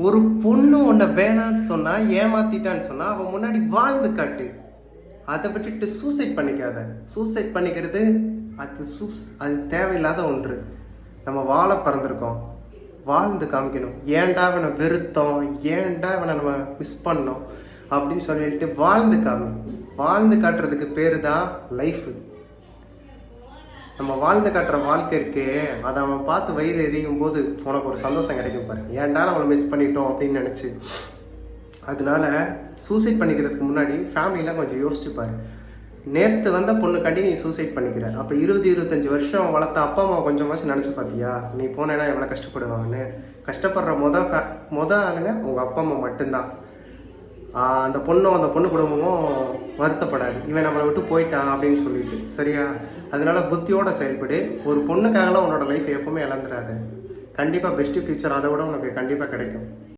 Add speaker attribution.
Speaker 1: ஒரு பொண்ணு உன்னை வேணான்னு சொன்னா, ஏமாத்திட்டான்னு சொன்னா அவன் முன்னாடி வாழ்ந்து காட்டு. அதை விட்டுட்டு சூசைட் பண்ணிக்காத. சூசைட் பண்ணிக்கிறது அது தேவையில்லாத ஒன்று. நம்ம வாழ பிறந்திருக்கோம், வாழ்ந்து காமிக்கணும். ஏன்டா இவனை வெறுத்தோம், ஏன்டா இவனை நம்ம மிஸ் பண்ணோம் அப்படின்னு சொல்லிட்டு வாழ்ந்து காமி. வாழ்ந்து காட்டுறதுக்கு பேரு தான் லைஃப். நம்ம வாழ்ந்து காட்டுற வாழ்க்கை இருக்கே, அதை அவன் பார்த்து வயிறு எரியும் போது உனக்கு ஒரு சந்தோஷம் கிடைக்கும் பாரு. ஏன்டா நம்மளை மிஸ் பண்ணிட்டோம் அப்படின்னு நினச்சி. அதனால சூசைட் பண்ணிக்கிறதுக்கு முன்னாடி ஃபேமிலியெலாம் கொஞ்சம் யோசிச்சுப்பாரு. நேற்று வந்த பொண்ணுக்காண்டி நீ சூசைட் பண்ணிக்கிற, அப்போ 20-25 வருஷம் வளர்த்த அப்பா அம்மா கொஞ்சமாச்சு நினச்சி பார்த்தியா? நீ போனேன்னா எவ்வளோ கஷ்டப்படுவாங்கன்னு. கஷ்டப்படுற மொத ஆளுங்க உங்கள் அப்பா அம்மா மட்டும்தான். அந்த பொண்ணு குடும்பமும் வருத்தப்படாது, இவன் நம்மளை விட்டு போயிட்டான் அப்படின்னு சொல்லிட்டு. சரியா? அதனால புத்தியோட செயல்படு. ஒரு பொண்ணுக்காகலாம் உன்னோட லைஃப் எப்பவுமே இழந்துடாது. கண்டிப்பாக பெஸ்ட் ஃபியூச்சர் அதை விட உனக்கு கண்டிப்பாக கிடைக்கும்.